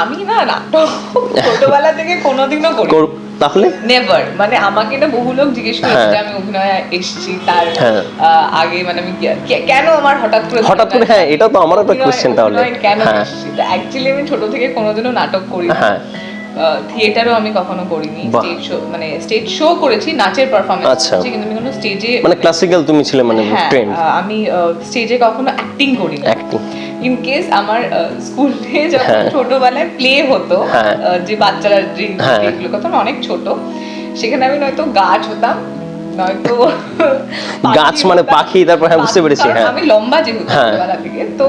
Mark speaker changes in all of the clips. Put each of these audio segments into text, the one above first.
Speaker 1: আমি না নাটক ছোটবেলা থেকে কোনোদিনও করি
Speaker 2: তাহলে
Speaker 1: নেভার, মানে আমাকে না বহু লোক জিজ্ঞেস করেছে যে আমি অভিনয়ে এসেছি তার আগে, মানে আমি কেন আমার হঠাৎ করে
Speaker 2: হ্যাঁ এটা তো আমারও একটা কোশ্চেন তাহলে
Speaker 1: কেন এসেছি। তো অ্যাকচুয়ালি আমি ছোট থেকে কোনোদিনও নাটক করি, থিয়েটারও আমি কখনো করিনি, স্টেজ শো মানে স্টেজ শো করেছি, নাচের পারফরম্যান্স করেছি, কিন্তু আমি কোনো স্টেজে
Speaker 2: মানে ক্লাসিক্যাল তুমি ছিলে মানে ট্রেন্ড।
Speaker 1: আমি স্টেজে কখনো অ্যাক্টিং করিনি।
Speaker 2: অ্যাক্টিং
Speaker 1: ইন কেস আমার স্কুলে যখন ছোটবেলায় প্লে হতো, যে বাচ্চারা যেগুলো কথা অনেক ছোট, সেখানে আমি নয়তো গাছ হতাম, নয়তো
Speaker 2: গাছ মানে পাখি, তারপর হ্যাঁ বুঝতে পেরেছি, হ্যাঁ
Speaker 1: আমি লম্বা যেহেতু ছোটবেলা থেকে, তো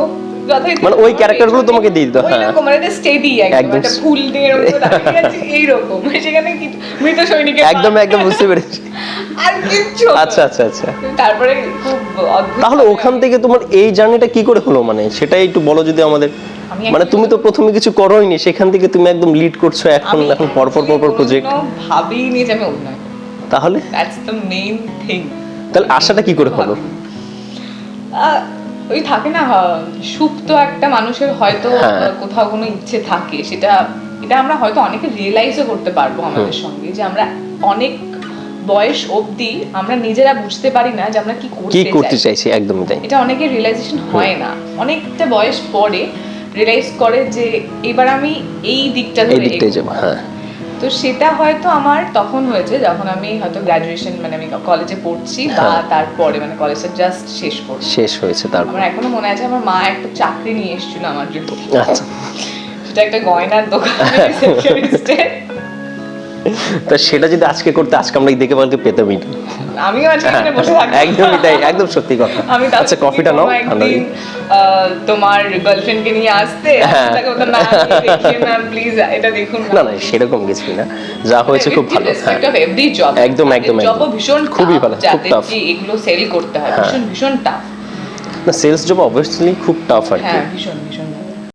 Speaker 2: মানে ওই ক্যারেক্টারগুলো তোমাকে দিয়ে দিত,
Speaker 1: হ্যাঁ এরকম মানে স্টেডি একদম একটা ফুল দিয়ে এরকম দাঁড়িয়ে আছে এইরকম, সেখানে কি মৃত সৈনিকের
Speaker 2: একদম বুঝতে পেরেছি।
Speaker 1: আর কিছু
Speaker 2: আচ্ছা আচ্ছা আচ্ছা,
Speaker 1: তারপরে খুব অদ্ভুত।
Speaker 2: তাহলে ওখান থেকে তোমার এই জার্নিটা কি করে হলো, মানে সেটাই একটু বলো যদি আমাদের। মানে তুমি তো প্রথমে কিছু করোইনি, সেখান থেকে তুমি একদম লিড করছো এখন পরপর প্রজেক্ট।
Speaker 1: ভাবিনি যে আমি অভিনয় করব,
Speaker 2: তাহলে
Speaker 1: দ্যাটস দ্য মেইন থিং।
Speaker 2: তাহলে আশাটা কি করে হলো?
Speaker 1: ওই থাকে না সুপ্ত একটা মানুষের হয়তো কোথাও কোনো ইচ্ছে থাকে, এটা আমরা হয়তো অনেকে রিয়েলাইজও করতে পারবো আমাদের সঙ্গে, যে আমরা অনেক বয়স অবধি আমরা নিজেরা বুঝতে পারি না যে আমরা কি করতে
Speaker 2: চাইছি। একদমই তাই,
Speaker 1: এটা অনেকের রিয়েলাইজেশন হয় না, অনেকটা বয়স পরে রিয়েলাইজ করে যে এবার আমি এই দিকটা ধরে
Speaker 2: যাব। হ্যাঁ,
Speaker 1: তো সেটা হয়তো আমার তখন হয়েছে যখন আমি হয়তো গ্র্যাজুয়েশন, মানে আমি কলেজে পড়ছি বা তারপরে মানে কলেজটা জাস্ট শেষ
Speaker 2: হয়েছে। তারপর
Speaker 1: আমার এখনো মনে আছে আমার মা একটা চাকরি নিয়ে এসেছিল আমার জন্য।
Speaker 2: আচ্ছা,
Speaker 1: সেটা একটা গয়নার দোকান,
Speaker 2: তা সেটা যদি আজকে করতে, আজকে আমরা দেখে বলতে পেতামই না।
Speaker 1: আমিও আজকে এখানে বসে থাকতাম।
Speaker 2: একদমই তাই, একদম সত্যি কথা। আচ্ছা কফিটা নাও,
Speaker 1: একদিন তোমার গার্লফ্রেন্ডকে নিয়ে আসতে তাকে বলতাম না দেখিয়ে না প্লিজ, এটা দেখুন না।
Speaker 2: না সেরকম কিছু না, যা হয়েছে খুব ভালো।
Speaker 1: রেসপেক্ট অফ এভরি জব,
Speaker 2: একদম
Speaker 1: জব ভীষণ
Speaker 2: খুবই ভালো, খুব টাফ,
Speaker 1: এগুলো সেল করতে হয়, ভীষণ টাফ।
Speaker 2: না সেলস জব অবভিয়াসলি খুব টাফ আর কি।
Speaker 1: হ্যাঁ ভীষণ